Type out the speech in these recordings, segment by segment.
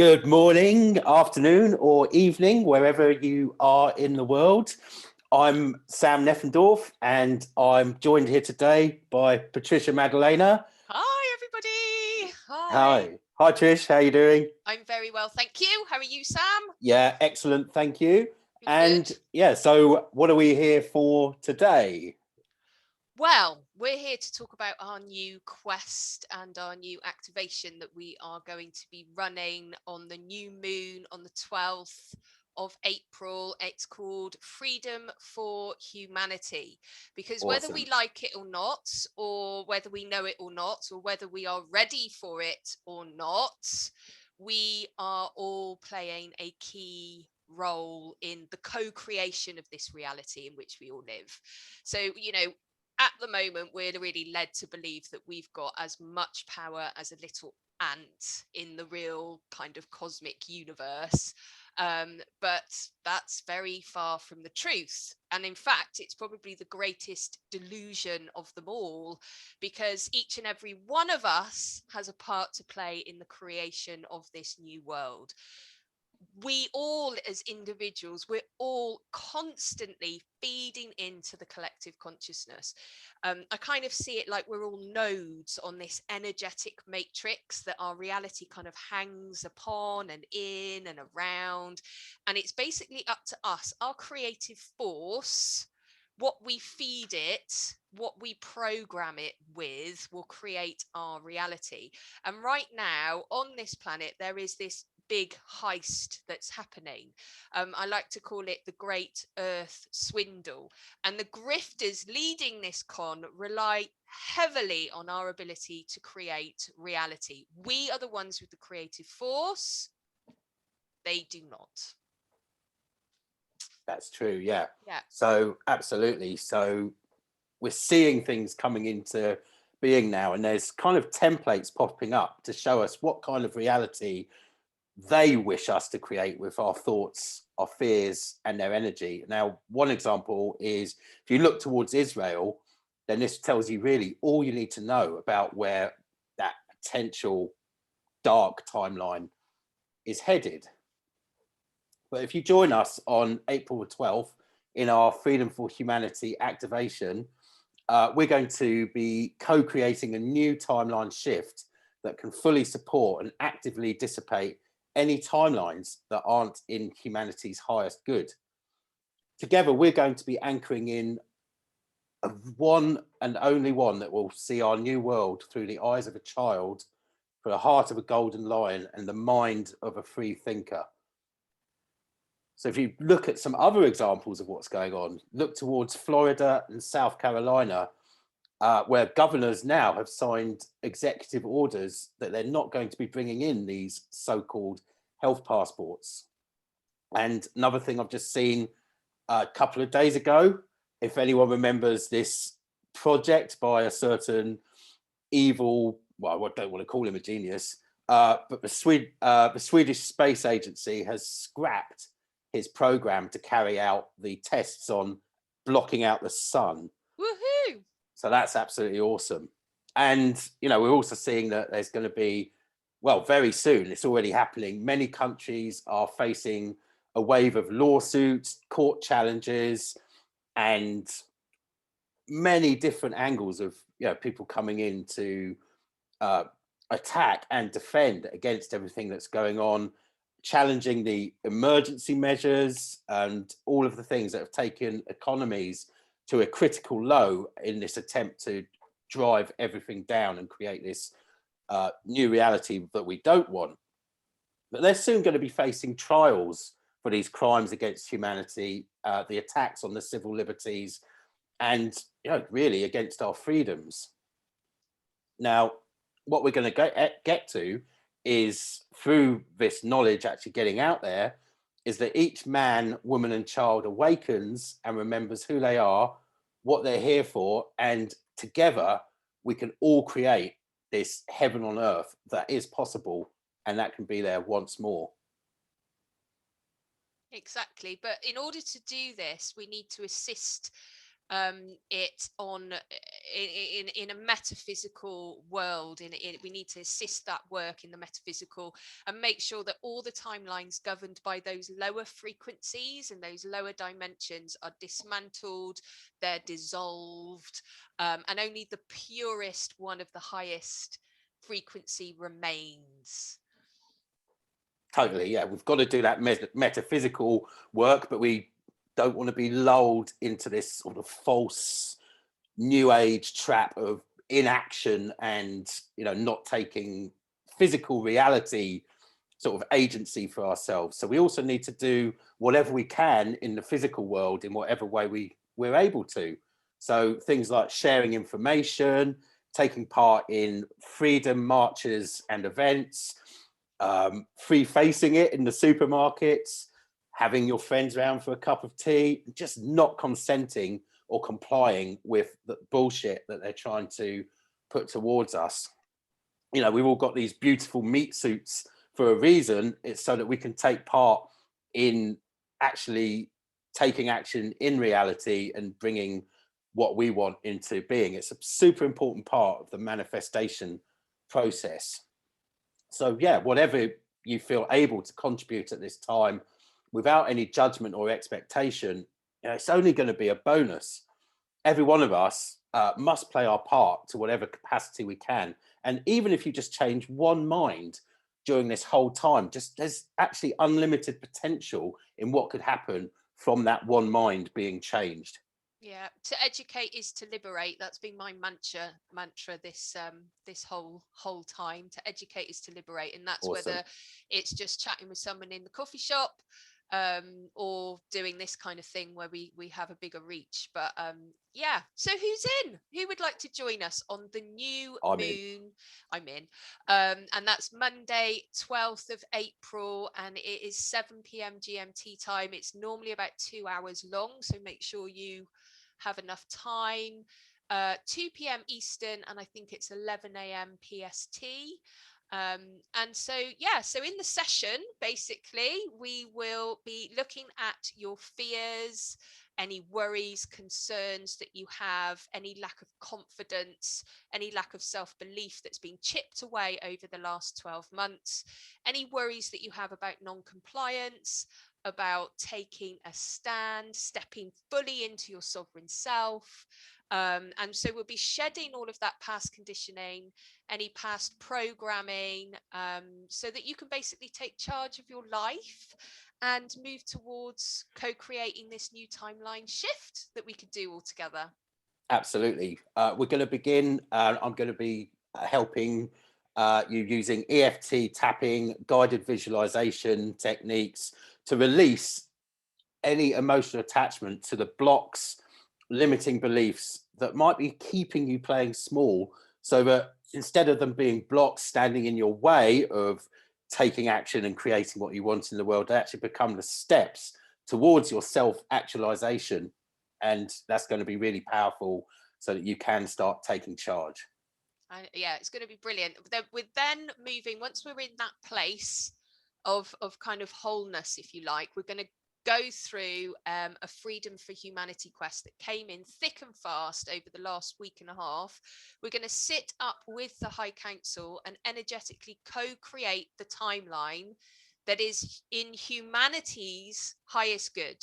Good morning, afternoon, or evening, wherever you are in the world. I'm Sam Neffendorf, and I'm joined here today by Patricia Madalena. Hi, everybody. Hi. Hi, Trish. How you doing? I'm very well, thank you. How are you, Sam? Yeah, excellent. Thank you. Good, And good. yeah, so what are we here for today? Well, we're here to talk about our new quest and our new activation that we are going to be running on the new moon on the 12th of April. It's called Freedom for Humanity, because whether we Awesome. like it or not, or whether we know it or not, or whether we are ready for it or not, we are all playing a key role in the co-creation of this reality in which we all live. So, at the moment, we're really led to believe that we've got as much power as a little ant in the real kind of cosmic universe. But that's very far from the truth. And in fact, it's probably the greatest delusion of them all, because each and every one of us has a part to play in the creation of this new world. We all, as individuals, we're all constantly feeding into the collective consciousness. I kind of see it like we're all nodes on this energetic matrix that our reality kind of hangs upon and in and around. And it's basically up to us, our creative force. What we feed it, what we program it with, will create our reality. And right now on this planet, there is this big heist that's happening. I like to call it the Great Earth Swindle. And the grifters leading this con rely heavily on our ability to create reality. We are the ones with the creative force. They do not. That's true. Yeah. Yeah. So absolutely. So we're seeing things coming into being now, and there's kind of templates popping up to show us what kind of reality they wish us to create with our thoughts, our fears, and their energy. Now, one example is if you look towards Israel, then this tells you really all you need to know about where that potential dark timeline is headed. But if you join us on April the 12th in our Freedom for Humanity activation, we're going to be co-creating a new timeline shift that can fully support and actively dissipate any timelines that aren't in humanity's highest good. Together, we're going to be anchoring in a one and only one that will see our new world through the eyes of a child, for the heart of a golden lion, and the mind of a free thinker. So if you look at some other examples of what's going on, look towards Florida and South Carolina, where governors now have signed executive orders that they're not going to be bringing in these so-called health passports. And another thing I've just seen a couple of days ago, if anyone remembers this project by a certain evil, well, I don't want to call him a genius, but the Swedish Space Agency has scrapped his program to carry out the tests on blocking out the sun. Woohoo! So that's absolutely awesome. And, we're also seeing that there's going to be, well, very soon, it's already happening. Many countries are facing a wave of lawsuits, court challenges, and many different angles of, people coming in to attack and defend against everything that's going on, challenging the emergency measures and all of the things that have taken economies to a critical low in this attempt to drive everything down and create this new reality that we don't want. But they're soon going to be facing trials for these crimes against humanity, the attacks on the civil liberties, and really against our freedoms. Now, what we're going to get to is, through this knowledge actually getting out there, is that each man, woman, and child awakens and remembers who they are, what they're here for, and together we can all create this heaven on earth that is possible, and that can be there once more. Exactly. But in order to do this, we need to assist it on in a metaphysical world. We need to assist that work in the metaphysical and make sure that all the timelines governed by those lower frequencies and those lower dimensions are dismantled, they're dissolved, and only the purest one of the highest frequency remains. Totally, yeah. We've got to do that metaphysical work, but we don't want to be lulled into this sort of false new age trap of inaction and, you know, not taking physical reality sort of agency for ourselves. So we also need to do whatever we can in the physical world in whatever way we're able to. So things like sharing information, taking part in freedom marches and events, free facing it in the supermarkets, having your friends around for a cup of tea, just not consenting or complying with the bullshit that they're trying to put towards us. You know, we've all got these beautiful meat suits for a reason. It's so that we can take part in actually taking action in reality and bringing what we want into being. It's a super important part of the manifestation process. So yeah, whatever you feel able to contribute at this time without any judgment or expectation, you know, it's only going to be a bonus. Every one of us must play our part to whatever capacity we can. And even if you just change one mind during this whole time, just there's actually unlimited potential in what could happen from that one mind being changed. Yeah, to educate is to liberate. That's been my mantra this whole time. To educate is to liberate, and that's Awesome. whether it's just chatting with someone in the coffee shop, or doing this kind of thing where we have a bigger reach. But yeah, so who's in? Who would like to join us on the new moon? I'm in. And that's Monday, 12th of April, and it is 7 p.m. GMT time. It's normally about 2 hours long, so make sure you have enough time. 2 p.m. Eastern, and I think it's 11 a.m. PST. And so, yeah, so in the session, basically, we will be looking at your fears, any worries, concerns that you have, any lack of confidence, any lack of self-belief that's been chipped away over the last 12 months, any worries that you have about non-compliance, about taking a stand, stepping fully into your sovereign self. And so we'll be shedding all of that past conditioning, any past programming, so that you can basically take charge of your life and move towards co-creating this new timeline shift that we could do all together. Absolutely. We're going to begin. I'm going to be helping you using EFT tapping, guided visualization techniques to release any emotional attachment to the blocks, limiting beliefs that might be keeping you playing small, so that instead of them being blocks standing in your way of taking action and creating what you want in the world, they actually become the steps towards your self-actualization. And that's going to be really powerful so that you can start taking charge. Yeah, it's going to be brilliant. With then moving, once we're in that place of kind of wholeness, if you like, we're going to go through a Freedom for Humanity quest that came in thick and fast over the last week and a half. We're going to sit up with the High Council and energetically co-create the timeline that is in humanity's highest good.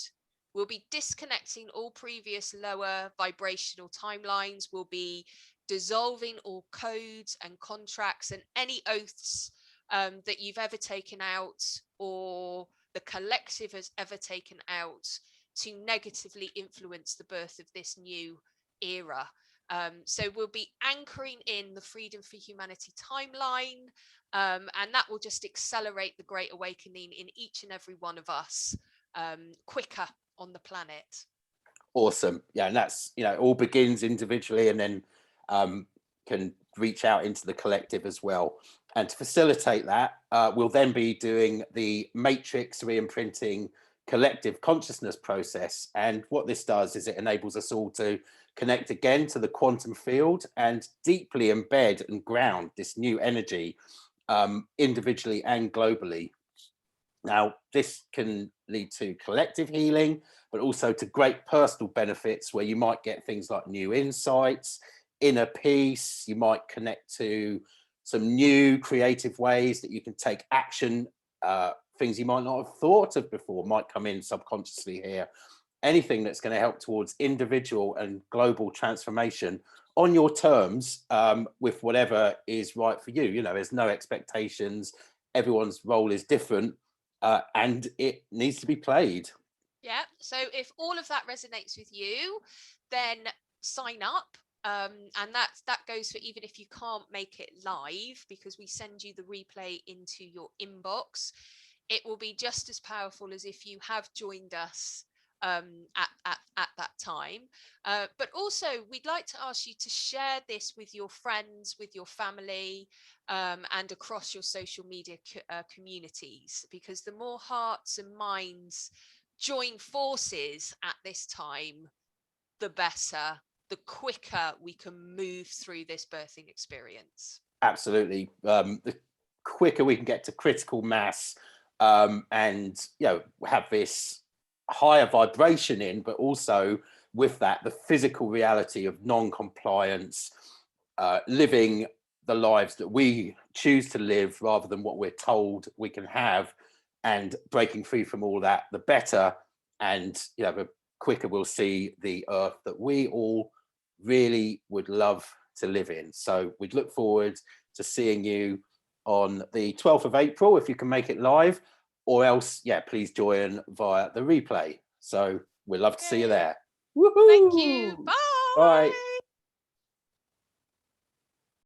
We'll be disconnecting all previous lower vibrational timelines. We'll be dissolving all codes and contracts and any oaths that you've ever taken out or the collective has ever taken out to negatively influence the birth of this new era. So we'll be anchoring in the Freedom for Humanity timeline, and that will just accelerate the Great Awakening in each and every one of us quicker on the planet. Awesome. Yeah, and that's, you know, it all begins individually and then can reach out into the collective as well. And to facilitate that, we'll then be doing the matrix re-imprinting collective consciousness process. And what this does is it enables us all to connect again to the quantum field and deeply embed and ground this new energy individually and globally. Now, this can lead to collective healing, but also to great personal benefits where you might get things like new insights, inner peace. You might connect to some new creative ways that you can take action. Things you might not have thought of before might come in subconsciously here. Anything that's going to help towards individual and global transformation on your terms, with whatever is right for you. You know, there's no expectations. Everyone's role is different, and it needs to be played. Yeah. So if all of that resonates with you, then sign up. And that goes for even if you can't make it live, because we send you the replay into your inbox. It will be just as powerful as if you have joined us at that time. But also, we'd like to ask you to share this with your friends, with your family, and across your social media communities, because the more hearts and minds join forces at this time, the better, the quicker we can move through this birthing experience. Absolutely. The quicker we can get to critical mass, and have this higher vibration in, but also with that the physical reality of non-compliance, living the lives that we choose to live rather than what we're told we can have, and breaking free from all that, the better. And the quicker we'll see the earth that we all really would love to live in. So we'd look forward to seeing you on the 12th of April if you can make it live, or else, please join via the replay. So we'd love to see you there. Thank you. Woohoo! Bye. Bye.